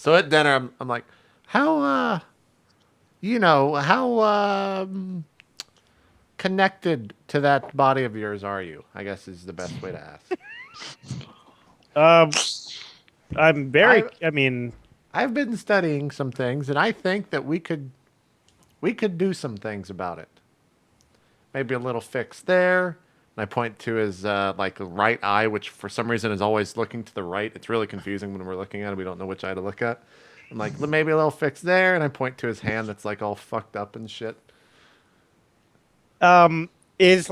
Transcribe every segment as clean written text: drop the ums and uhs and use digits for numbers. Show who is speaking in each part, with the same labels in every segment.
Speaker 1: So at dinner, I'm like, how, how connected to that body of yours are you? I guess is the best way to ask.
Speaker 2: Um, I'm very.
Speaker 1: I
Speaker 2: I mean,
Speaker 1: I've been studying some things, and I think that we could do some things about it. Maybe a little fix there. And I point to his like right eye, which for some reason is always looking to the right. It's really confusing when we're looking at it. We don't know which eye to look at. I'm like, maybe a little fix there, and I point to his hand that's like all fucked up and shit.
Speaker 2: um, is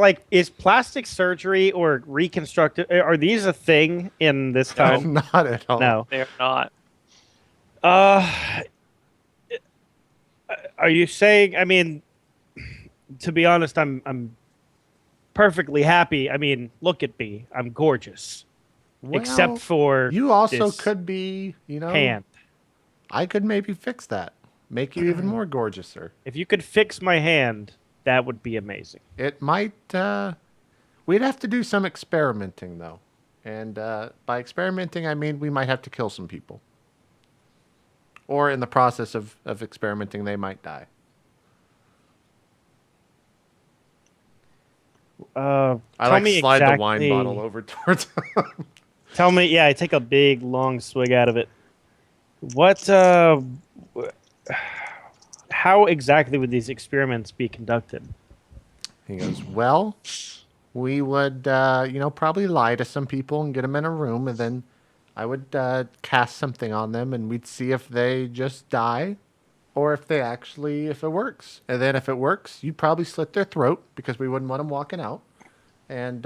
Speaker 2: plastic surgery or reconstructive? Are these a thing in this
Speaker 3: No,
Speaker 2: time?
Speaker 1: Not at all.
Speaker 2: No.
Speaker 3: they're not.
Speaker 2: Uh, are you saying? I mean, to be honest, I'm perfectly happy. I mean, look at me. I'm gorgeous, except
Speaker 1: Well,
Speaker 2: for
Speaker 1: you also
Speaker 2: this
Speaker 1: could be,
Speaker 2: hand.
Speaker 1: I could maybe fix that. Make you even more gorgeous, sir.
Speaker 2: If you could fix my hand, that would be amazing.
Speaker 1: It might, we'd have to do some experimenting, though. And by experimenting, I mean we might have to kill some people. Or in the process of experimenting, they might die. I
Speaker 2: Tell
Speaker 1: like
Speaker 2: me
Speaker 1: slide the wine bottle
Speaker 2: exactly.
Speaker 1: over towards him.
Speaker 2: Tell me, yeah, I take a big long swig out of it. What? How exactly would these experiments be conducted?
Speaker 1: He goes, well, we would, probably lie to some people and get them in a room, and then I would cast something on them, and we'd see if they just die or if it works. And then if it works, you'd probably slit their throat because we wouldn't want them walking out. And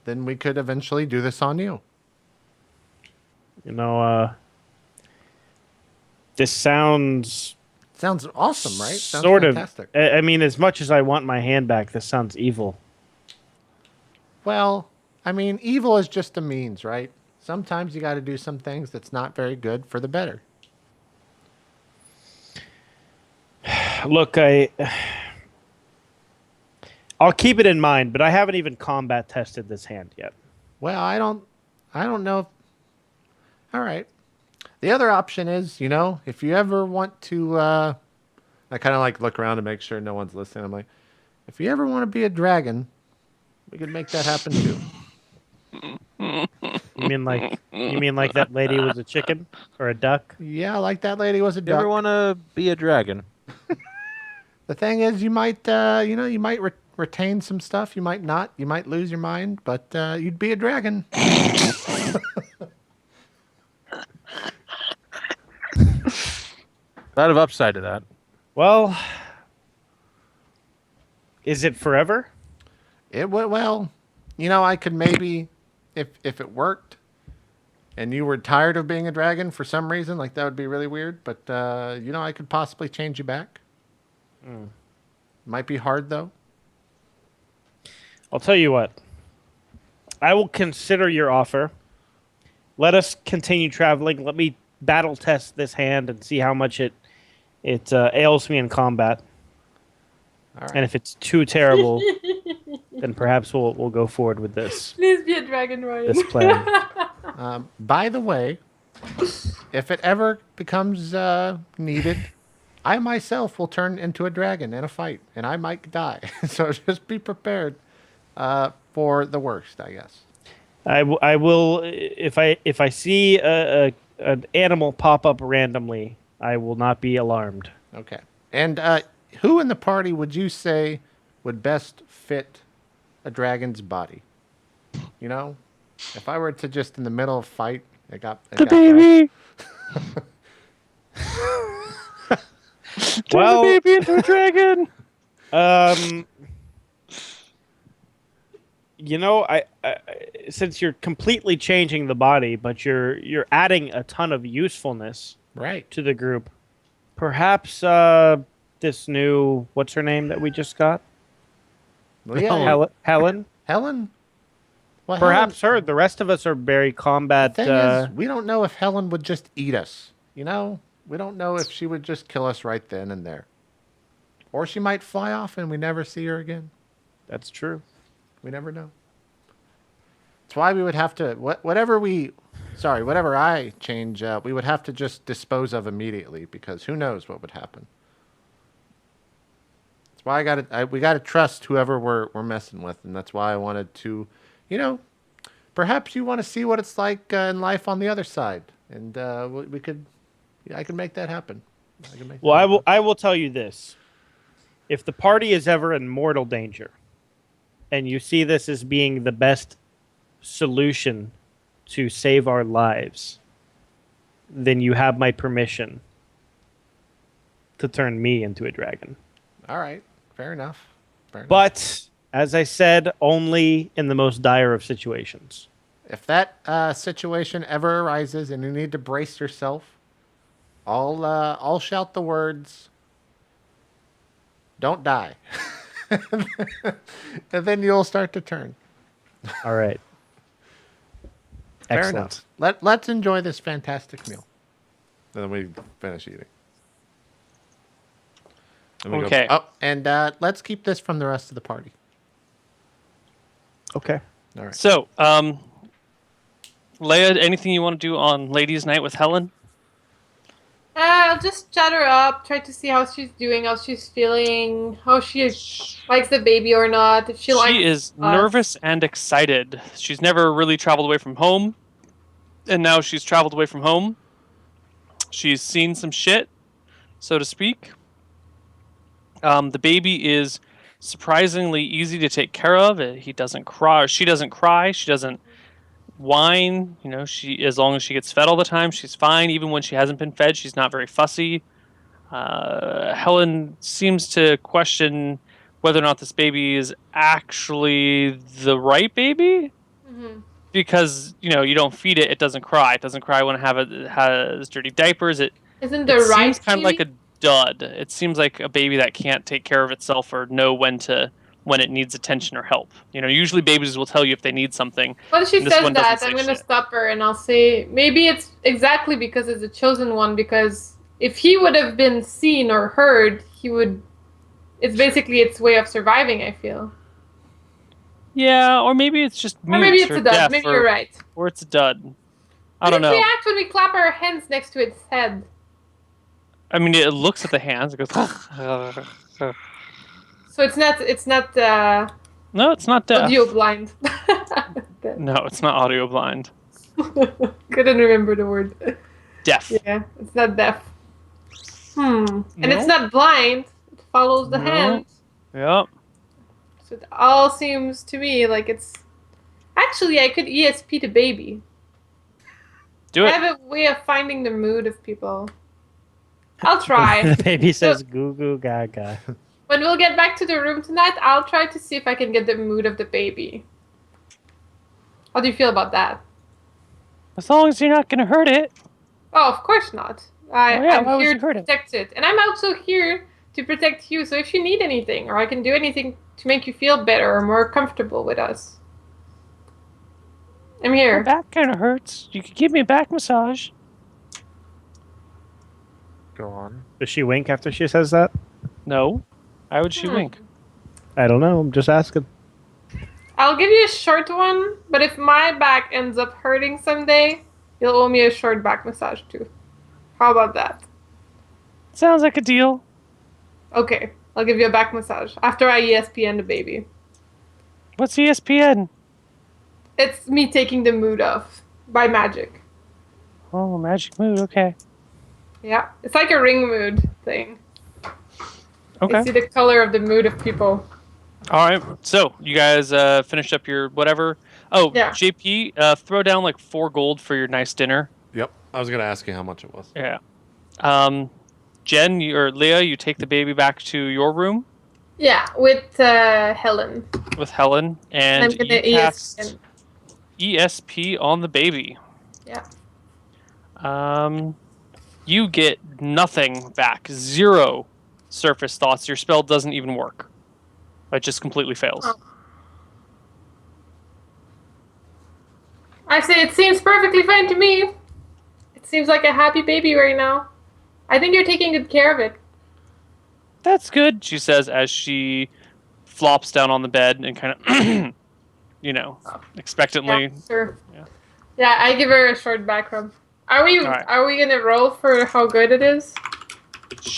Speaker 1: then we could eventually do this on you.
Speaker 2: You know, this sounds
Speaker 1: Sounds awesome, right? Sounds
Speaker 2: sort of.
Speaker 1: fantastic.
Speaker 2: I mean, as much as I want my hand back, this sounds evil.
Speaker 1: Well, I mean, evil is just a means, right? Sometimes you got to do some things that's not very good for the better.
Speaker 2: Look, I'll keep it in mind, but I haven't even combat tested this hand yet.
Speaker 1: Well, I don't know. All right. The other option is, if you ever want to, I kind of like look around to make sure no one's listening. I'm like, if you ever want to be a dragon, we could make that happen too.
Speaker 2: You mean like that lady was a chicken or a duck?
Speaker 1: Yeah, like that lady was a
Speaker 4: You ever
Speaker 1: duck.
Speaker 4: want to be a dragon?
Speaker 1: The thing is, you might, you might retain some stuff. You might not. You might lose your mind, but you'd be a dragon.
Speaker 4: Lot of upside to that.
Speaker 2: Well, is it forever?
Speaker 1: Well, I could maybe, if it worked, and you were tired of being a dragon for some reason, like that would be really weird. But I could possibly change you back. Might be hard though.
Speaker 2: I'll tell you what. I will consider your offer. Let us continue traveling. Let me battle test this hand and see how much it ails me in combat.
Speaker 1: All right.
Speaker 2: And if it's too terrible, then perhaps we'll go forward with this
Speaker 5: Please be a dragon, Ryan.
Speaker 2: this plan.
Speaker 1: By the way, if it ever becomes needed, I myself will turn into a dragon in a fight, and I might die. So just be prepared for the worst, I guess.
Speaker 2: I will if I see an animal pop up randomly, I will not be alarmed.
Speaker 1: Okay. And who in the party would you say would best fit a dragon's body? If I were to just in the middle of a fight, it got
Speaker 2: baby.
Speaker 4: Turn the baby into a dragon.
Speaker 2: I since you're completely changing the body, but you're adding a ton of usefulness
Speaker 1: right.
Speaker 2: to the group. Perhaps this new what's her name that we just got?
Speaker 1: Well, yeah,
Speaker 2: Helen.
Speaker 1: Helen. Well,
Speaker 2: Perhaps her. The rest of us are very combat.
Speaker 1: The thing is, we don't know if Helen would just eat us. We don't know if she would just kill us right then and there, or she might fly off and we never see her again.
Speaker 2: That's true.
Speaker 1: We never know. That's why we would have to whatever I change, we would have to just dispose of immediately because who knows what would happen. That's why we got to trust whoever we're messing with, and that's why I wanted to, perhaps you want to see what it's like in life on the other side, and I can make that happen.
Speaker 2: Well, I will tell you this: if the party is ever in mortal danger, and you see this as being the best solution to save our lives, then you have my permission to turn me into a dragon.
Speaker 1: All right, fair enough.
Speaker 2: But as I said, only in the most dire of situations.
Speaker 1: If that situation ever arises and you need to brace yourself, I'll shout the words, "Don't die," and then you'll start to turn.
Speaker 2: All right.
Speaker 1: Fair
Speaker 2: Excellent.
Speaker 1: enough. Let's enjoy this fantastic meal. And then we finish eating. And we
Speaker 3: Okay.
Speaker 1: And let's keep this from the rest of the party.
Speaker 2: Okay.
Speaker 1: All right.
Speaker 3: So, Leia, anything you want to do on Ladies' Night with Helen?
Speaker 5: I'll just chat her up, try to see how she's doing, how she's feeling, how she likes the baby or not. If she likes
Speaker 3: is
Speaker 5: us.
Speaker 3: nervous and excited. She's never really traveled away from home, and now she's traveled away from home. She's seen some shit, so to speak. The baby is surprisingly easy to take care of. He doesn't cry. She doesn't cry. She doesn't whine. As long as she gets fed all the time, she's fine. Even when she hasn't been fed, she's not very fussy. Helen seems to question whether or not this baby is actually the right baby.
Speaker 5: Mhm.
Speaker 3: Because, you don't feed it, it doesn't cry. It doesn't cry when it has dirty diapers. It
Speaker 5: Isn't the
Speaker 3: seems
Speaker 5: right
Speaker 3: kind of like
Speaker 5: baby?
Speaker 3: a dud. It seems like a baby that can't take care of itself or know when it needs attention or help. Usually babies will tell you if they need something.
Speaker 5: When she
Speaker 3: and this
Speaker 5: says
Speaker 3: one doesn't
Speaker 5: that,
Speaker 3: say
Speaker 5: I'm gonna
Speaker 3: shit.
Speaker 5: stop her and I'll say maybe it's exactly because it's a chosen one. Because if he would have been seen or heard, he would. It's basically its way of surviving. I feel.
Speaker 3: Yeah, or maybe it's just mute
Speaker 5: Or maybe it's
Speaker 3: or
Speaker 5: a dud.
Speaker 3: deaf,
Speaker 5: Maybe
Speaker 3: or,
Speaker 5: you're right.
Speaker 3: or it's a dud. I
Speaker 5: It
Speaker 3: don't know.
Speaker 5: reacts when we clap our hands next to its head.
Speaker 3: I mean, it looks at the hands. It goes.
Speaker 5: So it's not.
Speaker 3: No, it's not deaf.
Speaker 5: Audio blind.
Speaker 3: No, it's not audio blind.
Speaker 5: Couldn't remember the word.
Speaker 3: Deaf.
Speaker 5: Yeah, it's not deaf. And
Speaker 3: No.
Speaker 5: it's not blind. It follows the
Speaker 3: No.
Speaker 5: hand.
Speaker 3: Yep.
Speaker 5: So it all seems to me like it's. Actually, I could ESP the baby.
Speaker 3: Do
Speaker 5: I
Speaker 3: it.
Speaker 5: have a way of finding the mood of people. I'll try.
Speaker 2: The baby says goo goo gaga.
Speaker 5: When we'll get back to the room tonight, I'll try to see if I can get the mood of the baby. How do you feel about that?
Speaker 3: As long as you're not gonna hurt it.
Speaker 5: Oh, of course not.
Speaker 3: yeah, why
Speaker 5: I'm
Speaker 3: would
Speaker 5: here
Speaker 3: you
Speaker 5: to
Speaker 3: hurt it?
Speaker 5: protect it. And I'm also here to protect you. So if you need anything, or I can do anything to make you feel better or more comfortable with us, I'm
Speaker 3: My
Speaker 5: here.
Speaker 3: back kind of hurts. You could give me a back massage.
Speaker 4: Go on.
Speaker 2: Does she wink after she says that?
Speaker 3: No. Why would she wink?
Speaker 2: I don't know. I'm just asking.
Speaker 5: I'll give you a short one, but if my back ends up hurting someday, you'll owe me a short back massage too. How about that?
Speaker 3: Sounds like a deal.
Speaker 5: Okay, I'll give you a back massage after I ESPN the baby.
Speaker 3: What's ESPN?
Speaker 5: It's me taking the mood off by magic.
Speaker 3: Oh, magic mood. Okay.
Speaker 5: Yeah, it's like a ring mood thing.
Speaker 3: Okay.
Speaker 5: I see the color of the mood of people.
Speaker 3: All right. So you guys finished up your whatever. Oh,
Speaker 5: Yeah.
Speaker 3: JP, throw down like 4 gold for your nice dinner.
Speaker 1: Yep. I was gonna ask you how much it was.
Speaker 3: Yeah. Jen or Leah, you take the baby back to your room
Speaker 5: Yeah, with Helen.
Speaker 3: with Helen, and
Speaker 5: I'm gonna
Speaker 3: you cast
Speaker 5: ESPN.
Speaker 3: ESP on the baby.
Speaker 5: Yeah.
Speaker 3: You get nothing back. 0 surface thoughts. Your spell doesn't even work. It just completely fails.
Speaker 5: Oh. I say it seems perfectly fine to me. It seems like a happy baby right now. I think you're taking good care of it.
Speaker 3: That's good, she says as she flops down on the bed and kind of expectantly.
Speaker 5: Yeah, sure.
Speaker 3: Yeah.
Speaker 5: Yeah, I give her a short back rub. Are we
Speaker 3: All right.
Speaker 5: gonna roll for how good it is?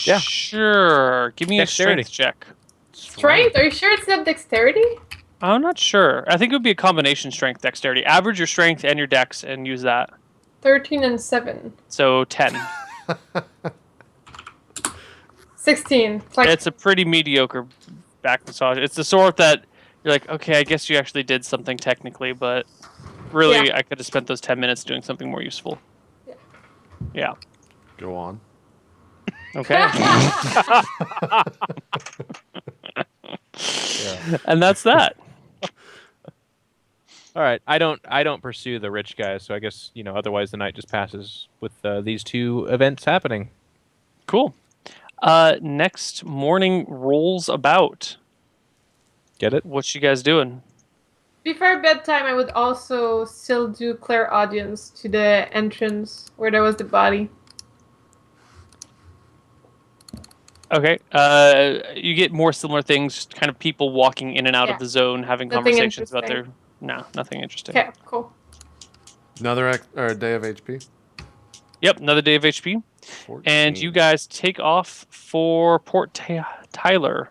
Speaker 4: Yeah.
Speaker 3: Sure. Give me
Speaker 4: Dexterity.
Speaker 3: a strength check.
Speaker 5: Strength? Are you sure it's not dexterity?
Speaker 3: I'm not sure. I think it would be a combination strength dexterity. Average your strength and your dex and use that.
Speaker 5: 13 and 7.
Speaker 3: So 10.
Speaker 5: 16. It's like
Speaker 3: It's a pretty mediocre back massage. It's the sort that you're like, okay, I guess you actually did something technically, but really,
Speaker 5: Yeah.
Speaker 3: I could have spent those 10 minutes doing something more useful. Yeah.
Speaker 1: Go on.
Speaker 3: Okay. And that's that.
Speaker 4: All right. I don't pursue the rich guys, so I guess otherwise the night just passes with these two events happening.
Speaker 3: Cool. Next morning rolls about.
Speaker 4: Get it?
Speaker 3: What you guys doing?
Speaker 5: before bedtime, I would also still do clairaudience to the entrance where there was the body.
Speaker 3: Okay. You get more similar things, just kind of people walking in and out
Speaker 5: Yeah.
Speaker 3: of the zone, having
Speaker 5: Nothing
Speaker 3: conversations about their.
Speaker 5: interesting.
Speaker 3: No, nothing interesting.
Speaker 5: Okay, cool.
Speaker 1: Another day of HP.
Speaker 3: Yep, another day of HP.
Speaker 1: 14.
Speaker 3: And you guys take off for Port Tyler,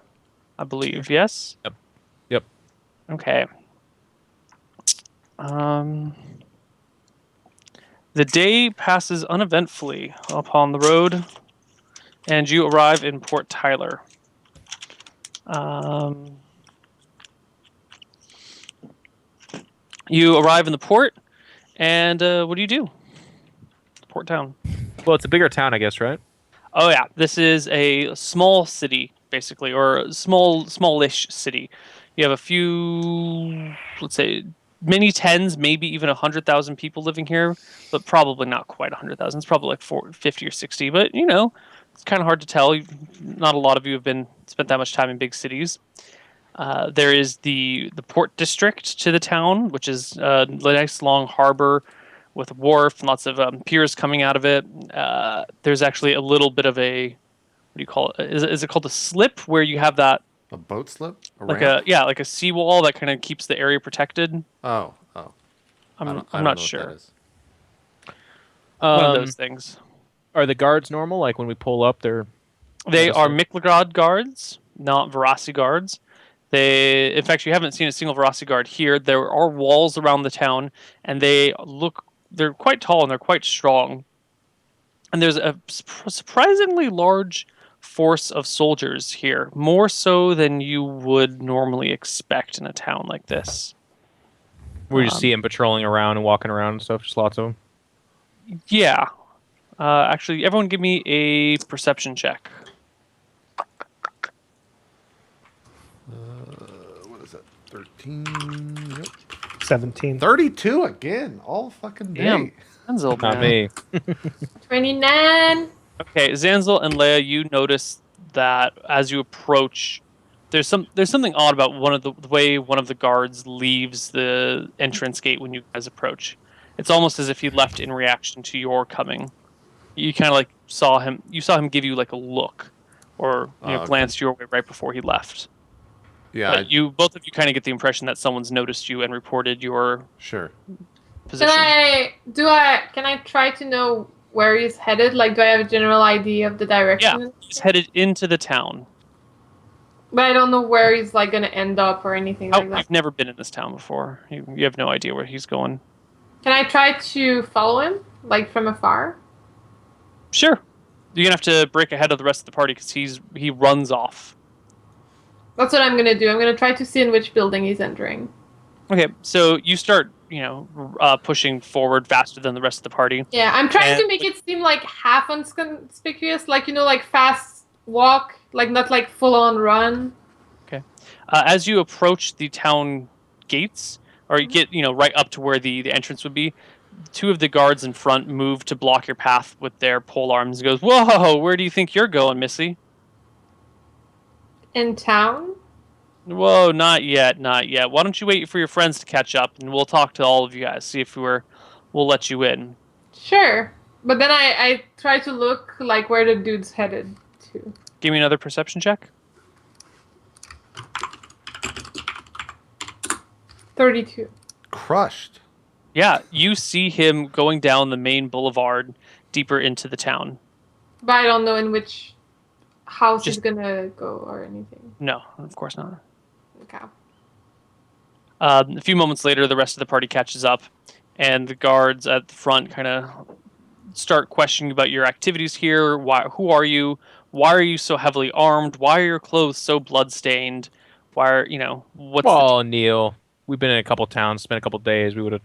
Speaker 3: I believe. Yes?
Speaker 4: Yep.
Speaker 3: Okay. The day passes uneventfully upon the road, and you arrive in Port Tyler. You arrive in the port, and what do you do? Port town.
Speaker 4: Well, it's a bigger town, I guess, right?
Speaker 3: Oh yeah, this is a small city, basically, or a smallish city. You have a few, let's say, many tens, maybe even 100,000 people living here, but probably not quite 100,000. It's probably like 50 or 60, but it's kind of hard to tell. Not a lot of you have spent that much time in big cities. There is the port district to the town, which is a nice long harbor with a wharf and lots of piers coming out of it. There's actually a little bit of a, what do you call it? Is it called a slip, where you have that
Speaker 1: A boat slip?
Speaker 3: like
Speaker 1: ramp?
Speaker 3: like a seawall that kind of keeps the area protected?
Speaker 1: Oh.
Speaker 3: I'm
Speaker 1: I
Speaker 3: not
Speaker 1: don't know
Speaker 3: sure.
Speaker 1: what that is.
Speaker 3: One of those things.
Speaker 4: Are the guards normal? Like when we pull up, they're
Speaker 3: They
Speaker 4: Yes,
Speaker 3: are
Speaker 4: sir.
Speaker 3: Miklagard guards, not Verasi guards. In fact, you haven't seen a single Verasi guard here. There are walls around the town, and they're quite tall and they're quite strong. And there's a surprisingly large force of soldiers here, more so than you would normally expect in a town like this.
Speaker 4: we just see them patrolling around and walking around and stuff. Just lots of them.
Speaker 3: Yeah. Actually, everyone give me a perception check.
Speaker 1: What is that? 13. Yep.
Speaker 2: 17.
Speaker 1: 32 again. All fucking day.
Speaker 3: Damn. Zanzel,
Speaker 4: Not
Speaker 3: man.
Speaker 4: me.
Speaker 5: 29.
Speaker 3: Okay, Zanzel and Leia, you notice that as you approach, there's something odd about the way one of the guards leaves the entrance gate when you guys approach. It's almost as if he left in reaction to your coming. You kind of like saw him give you like a look, or
Speaker 1: Okay.
Speaker 3: glanced your way right before he left.
Speaker 1: Yeah,
Speaker 3: But both of you kind of get the impression that someone's noticed you and reported your
Speaker 1: sure.
Speaker 3: position.
Speaker 5: Can I try to know where he's headed? Like, do I have a general idea of the direction?
Speaker 3: Yeah, he's headed into the town.
Speaker 5: But I don't know where he's like gonna end up or anything
Speaker 3: Oh,
Speaker 5: like that.
Speaker 3: you've never been in this town before. You have no idea where he's going.
Speaker 5: Can I try to follow him, like from afar?
Speaker 3: Sure. You're gonna have to break ahead of the rest of the party because he runs off.
Speaker 5: That's what I'm gonna do. I'm gonna try to see in which building he's entering.
Speaker 3: Okay, so you start, pushing forward faster than the rest of the party.
Speaker 5: Yeah, I'm trying
Speaker 3: And-
Speaker 5: to make it seem like half unconspicuous, like like fast walk, like not like full on run.
Speaker 3: As you approach the town gates, or you get right up to where the entrance would be, two of the guards in front move to block your path with their pole arms. And goes, "Whoa, where do you think you're going, Missy?"
Speaker 5: In town?
Speaker 3: Whoa, not yet, not yet. Why don't you wait for your friends to catch up, and we'll talk to all of you guys, see if we'll let you in.
Speaker 5: Sure. But then I try to look like where the dude's headed to.
Speaker 3: Give me another perception check.
Speaker 5: 32.
Speaker 1: Crushed.
Speaker 3: Yeah, you see him going down the main boulevard deeper into the town.
Speaker 5: But I don't know in which house he's
Speaker 3: Just-
Speaker 5: gonna go or anything.
Speaker 3: No, of course not.
Speaker 5: Okay.
Speaker 3: A few moments later, the rest of the party catches up, and the guards at the front kind of start questioning about your activities here. Who are you? Why are you so heavily armed? Why are your clothes so bloodstained? Why are what's the
Speaker 4: Well, Neil, we've been in a couple towns, spent a couple days. We would have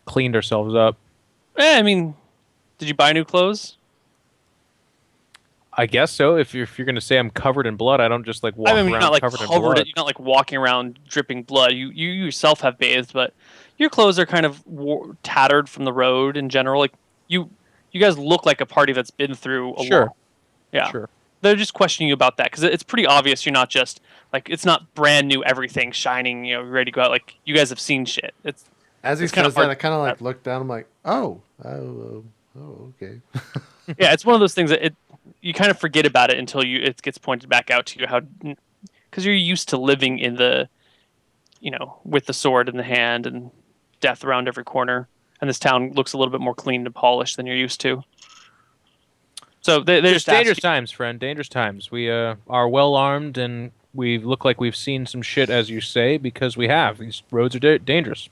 Speaker 4: cleaned ourselves up.
Speaker 3: I mean, did you buy new clothes?
Speaker 4: I guess so. If you're going to say I'm covered in blood, I don't just like walk
Speaker 3: I mean, you're
Speaker 4: around
Speaker 3: not like
Speaker 4: covered in blood.
Speaker 3: you're not like walking around dripping blood. You yourself have bathed, but your clothes are kind of tattered from the road in general. Like you guys look like a party that's been through a
Speaker 4: Sure.
Speaker 3: lot. Yeah.
Speaker 4: Sure.
Speaker 3: They're just questioning you about that because it's pretty obvious you're not just like it's not brand new everything shining, ready to go out. Like you guys have seen shit.
Speaker 1: As he
Speaker 3: It's kinda
Speaker 1: says that,
Speaker 3: hard
Speaker 1: I kind of like look down. I'm like, oh, okay.
Speaker 3: yeah, it's one of those things that you kind of forget about it until it gets pointed back out to you because you're used to living in the with the sword in the hand and death around every corner, and this town looks a little bit more clean and polished than you're used to. So they're
Speaker 4: Just
Speaker 3: just
Speaker 4: dangerous
Speaker 3: asking,
Speaker 4: times, friend. Dangerous times. We are well armed, and we look like we've seen some shit, as you say, because we have. These roads are dangerous.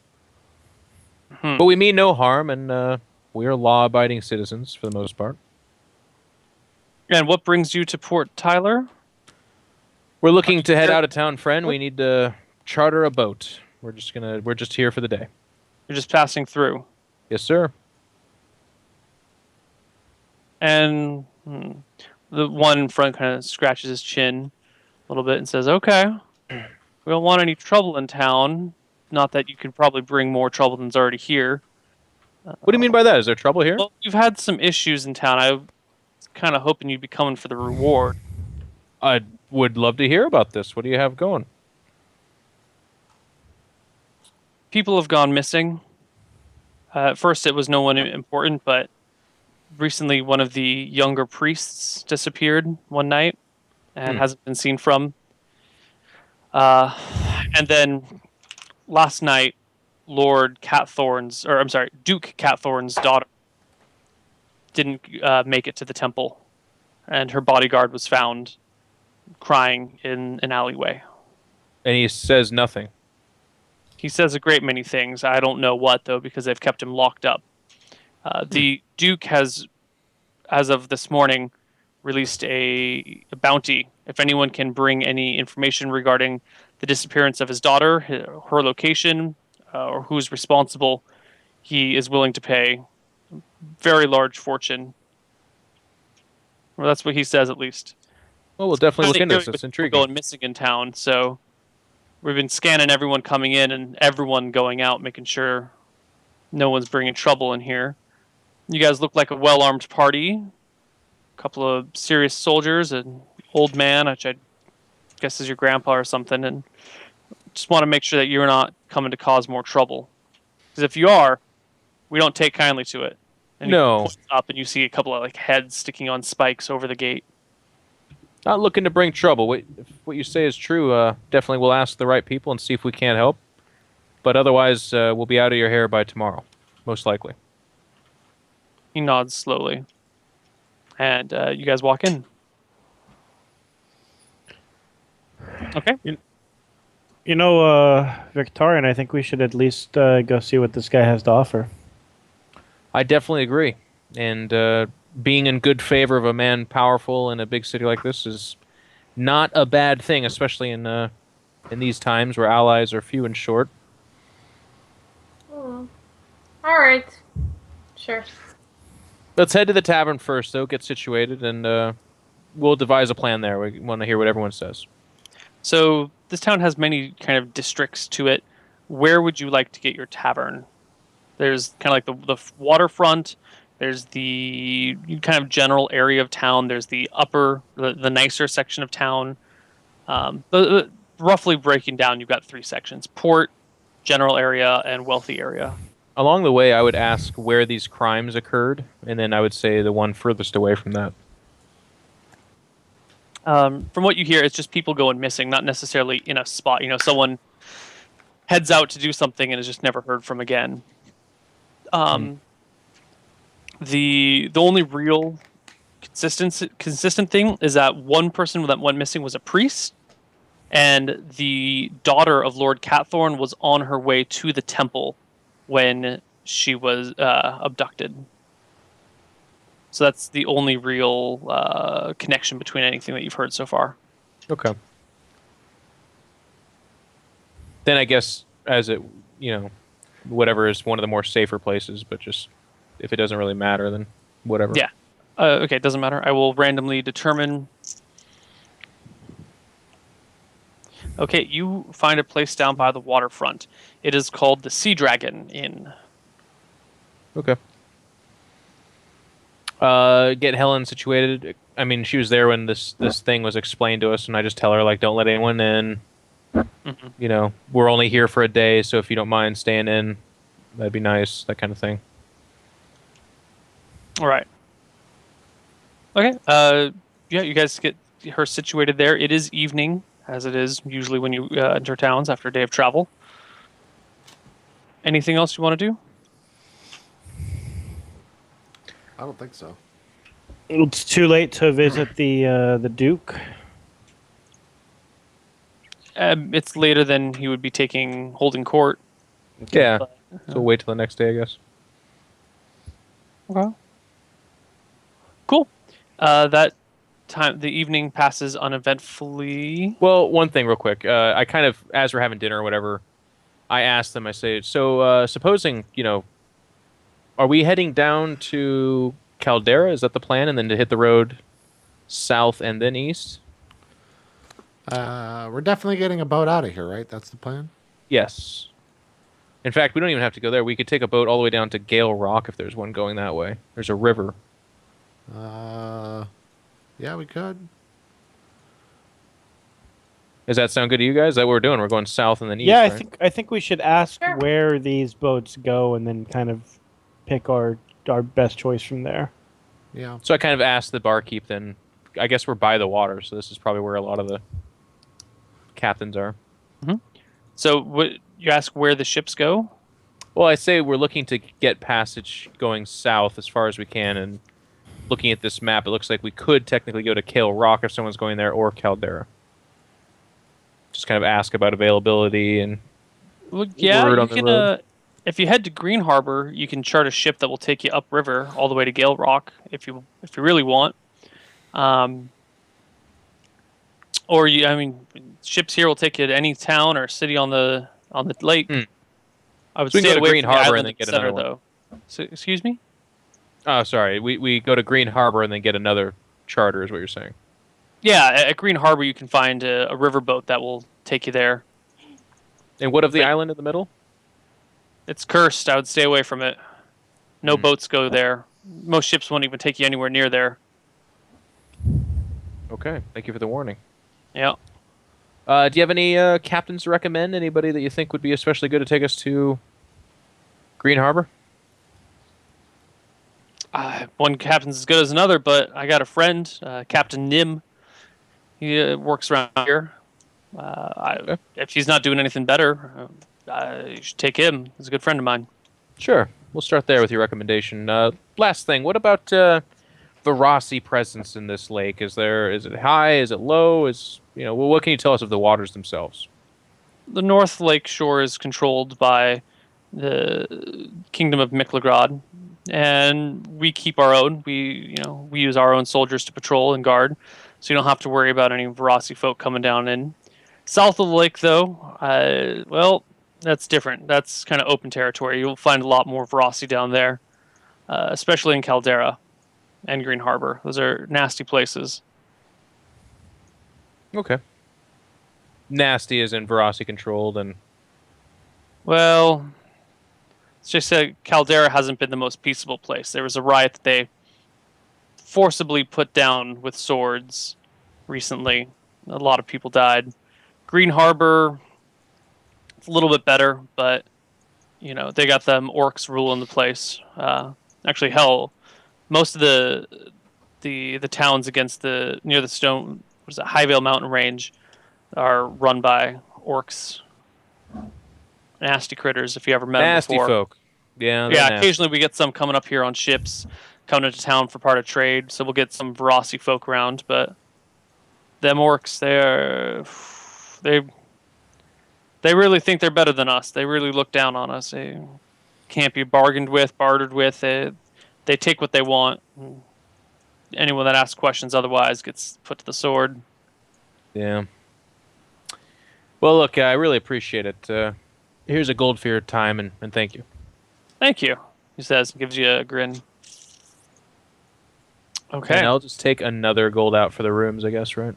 Speaker 4: But we mean no harm, and we are law-abiding citizens for the most part.
Speaker 3: and what brings you to Port Tyler?
Speaker 4: We're looking to head out of town, friend. We need to charter a boat. We're just here for the day.
Speaker 3: You're just passing through,
Speaker 4: Yes, sir.
Speaker 3: and the one in front kind of scratches his chin a little bit and says, "Okay, we don't want any trouble in town. Not that you could probably bring more trouble than's already here.
Speaker 4: What do you mean by that? Is there trouble here?
Speaker 3: Well, you've had some issues in town. I was kind of hoping you'd be coming for the reward.
Speaker 4: I would love to hear about this. What do you have going?
Speaker 3: People have gone missing. At first, it was no one important, but recently one of the younger priests disappeared one night and hasn't been seen from. And then last night, Duke Catthorn's daughter didn't make it to the temple, and her bodyguard was found crying in an alleyway.
Speaker 4: And he says nothing.
Speaker 3: He says a great many things. I don't know what, though, because they've kept him locked up. The Duke has, as of this morning, released a bounty. If anyone can bring any information regarding the disappearance of his daughter, her location, or who's responsible, he is willing to pay a very large fortune. Well, that's what he says, at least.
Speaker 4: Well, we'll definitely look into this.
Speaker 3: With
Speaker 4: It's
Speaker 3: people
Speaker 4: intriguing.
Speaker 3: going missing in town, so we've been scanning everyone coming in and everyone going out, making sure no one's bringing trouble in here. You guys look like a well-armed party. A couple of serious soldiers, an old man, which I guess is your grandpa or something, and just want to make sure that you're not coming to cause more trouble. Because if you are, we don't take kindly to it. And
Speaker 4: No.
Speaker 3: he points up and you see a couple of heads sticking on spikes over the gate.
Speaker 4: Not looking to bring trouble. If what you say is true, definitely we'll ask the right people and see if we can't help. But otherwise, we'll be out of your hair by tomorrow, most likely.
Speaker 3: He nods slowly. And you guys walk in. Okay.
Speaker 2: Victorian, I think we should at least go see what this guy has to offer.
Speaker 4: I definitely agree. And being in good favor of a man powerful in a big city like this is not a bad thing, especially in these times where allies are few and short.
Speaker 5: All right. Sure.
Speaker 4: Let's head to the tavern first, though, get situated, and we'll devise a plan there. We want to hear what everyone says.
Speaker 3: So this town has many kind of districts to it. Where would you like to get your tavern? There's kind of like the waterfront. There's the kind of general area of town. There's the the nicer section of town. Roughly breaking down, you've got 3 sections: port, general area, and wealthy area.
Speaker 4: Along the way, I would ask where these crimes occurred, and then I would say the one furthest away from that.
Speaker 3: From what you hear, it's just people going missing, not necessarily in a spot. Someone heads out to do something and is just never heard from again. The only real consistent thing is that one person that went missing was a priest, and the daughter of Lord Catthorn was on her way to the temple when she was abducted. So that's the only real connection between anything that you've heard so far.
Speaker 4: Okay. Then I guess as it, whatever is one of the more safer places, but just if it doesn't really matter, then whatever.
Speaker 3: Yeah. Okay, it doesn't matter. I will randomly determine. Okay, you find a place down by the waterfront. It is called the Sea Dragon Inn.
Speaker 4: Okay. Get Helen situated. I mean, she was there when this thing was explained to us, and I just tell her, like, don't let anyone in.
Speaker 3: Mm-hmm.
Speaker 4: We're only here for a day, so if you don't mind staying in, that'd be nice, that kind of thing.
Speaker 3: All right. Okay. Yeah, you guys get her situated there. It is evening, as it is usually when you enter towns after a day of travel. Anything else you want to do?
Speaker 1: I don't think so.
Speaker 2: It's too late to visit the Duke.
Speaker 3: It's later than he would be holding court.
Speaker 4: Yeah.
Speaker 3: But,
Speaker 4: So we'll wait till the next day, I guess.
Speaker 3: Okay. Cool. That time, the evening passes uneventfully.
Speaker 4: Well, one thing real quick. I kind of, as we're having dinner or whatever, I asked them, I say, so supposing, are we heading down to Caldera? Is that the plan? And then to hit the road south and then east?
Speaker 1: We're definitely getting a boat out of here, right? That's the plan?
Speaker 4: Yes. In fact, we don't even have to go there. We could take a boat all the way down to Gale Rock if there's one going that way. There's a river.
Speaker 1: Yeah, we could.
Speaker 4: Does that sound good to you guys? Is that what we're doing? We're going south and then east,
Speaker 2: Yeah,
Speaker 4: right?
Speaker 2: I think we should ask
Speaker 5: Sure.
Speaker 2: where these boats go, and then kind of pick our best choice from there.
Speaker 1: Yeah.
Speaker 4: So I kind of asked the barkeep then. I guess we're by the water, so this is probably where a lot of the captains are.
Speaker 3: So what you ask where the ships go?
Speaker 4: Well, I say we're looking to get passage going south as far as we can, and looking at this map, it looks like we could technically go to Kale Rock if someone's going there, or Caldera. Just kind of ask about availability and
Speaker 3: Well, yeah,
Speaker 4: word
Speaker 3: you
Speaker 4: on the
Speaker 3: can.
Speaker 4: road.
Speaker 3: If you head to Green Harbor, you can chart a ship that will take you upriver all the way to Gale Rock if you really want. Or ships here will take you to any town or city on the lake. I would
Speaker 4: So we can
Speaker 3: stay
Speaker 4: go to
Speaker 3: away
Speaker 4: Green
Speaker 3: from the
Speaker 4: Harbor and
Speaker 3: island
Speaker 4: then get
Speaker 3: center,
Speaker 4: another one.
Speaker 3: though. So, excuse me?
Speaker 4: Oh, sorry. We go to Green Harbor and then get another charter, is what you're saying.
Speaker 3: Yeah, at Green Harbor you can find a riverboat that will take you there.
Speaker 4: And what of the
Speaker 3: Like-
Speaker 4: island in the middle?
Speaker 3: It's cursed. I would stay away from it. No boats go there. Most ships won't even take you anywhere near there.
Speaker 4: Okay, thank you for the warning.
Speaker 3: Yeah.
Speaker 4: Do you have any captains to recommend? Anybody that you think would be especially good to take us to Green Harbor?
Speaker 3: One captain's as good as another, but I got a friend, Captain Nim. He works around here. If he's not doing anything better, you should take him. He's a good friend of mine.
Speaker 4: Sure. We'll start there with your recommendation. Last thing, what about Verasi presence in this lake? Is it high? Is it low? What can you tell us of the waters themselves?
Speaker 3: The North Lake shore is controlled by the Kingdom of Miklograd, and we keep our own. We use our own soldiers to patrol and guard, so you don't have to worry about any Verasi folk coming down in. South of the lake, though, well, that's different. That's kind of open territory. You'll find a lot more Verasi down there, especially in Caldera and Green Harbor. Those are nasty places.
Speaker 4: Okay. Nasty as in Verasi controlled and...
Speaker 3: Well, let's just say Caldera hasn't been the most peaceable place. There was a riot that they forcibly put down with swords recently. A lot of people died. Green Harbor, it's a little bit better, but they got them orcs ruling the place. Actually, hell, most of the towns against near the stone, Highvale Mountain Range, are run by orcs. nasty critters if you ever met
Speaker 4: Nasty
Speaker 3: them before.
Speaker 4: folk. Yeah. they're
Speaker 3: Yeah,
Speaker 4: nasty.
Speaker 3: occasionally we get some coming up here on ships, coming into town for part of trade. So we'll get some Verossi folk around, but them orcs, they really think they're better than us. They really look down on us. They can't be bargained with, bartered with. They take what they want. Anyone that asks questions otherwise gets put to the sword.
Speaker 4: Yeah. Well, look, I really appreciate it. Here's a gold for your time, and thank you.
Speaker 3: Thank you, he says, gives you a grin. Okay,
Speaker 4: And I'll just take another gold out for the rooms, I guess, right?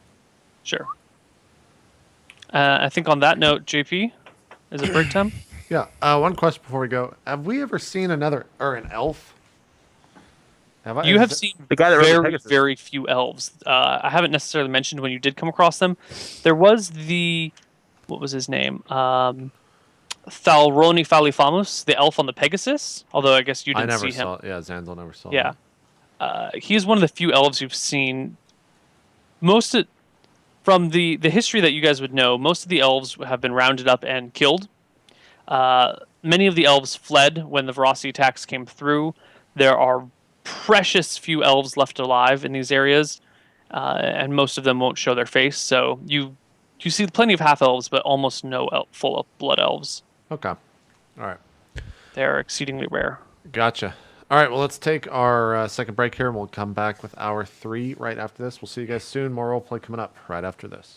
Speaker 3: sure. I think on that note, JP, is it break time?
Speaker 1: Yeah. One question before we go: have we ever seen an elf?
Speaker 3: You have seen
Speaker 4: The guy that rode the
Speaker 3: very,
Speaker 4: Pegasus.
Speaker 3: very few elves. I haven't necessarily mentioned when you did come across them. There was what was his name? Thalroni Falifamus, the elf on the Pegasus. Although I guess you
Speaker 1: I
Speaker 3: didn't
Speaker 1: never
Speaker 3: see him.
Speaker 1: saw. Yeah, Zandal never saw.
Speaker 3: Yeah.
Speaker 1: him.
Speaker 3: He's one of the few elves you've seen. From the history that you guys would know, most of the elves have been rounded up and killed. Many of the elves fled when the Verossi attacks came through. There are precious few elves left alive in these areas, and most of them won't show their face. So you see plenty of half elves, but almost no full blood elves.
Speaker 1: Okay. All right.
Speaker 3: They're exceedingly rare.
Speaker 1: Gotcha. All right. Well, let's take our second break here, and we'll come back with hour 3 right after this. We'll see you guys soon. More roleplay coming up right after this.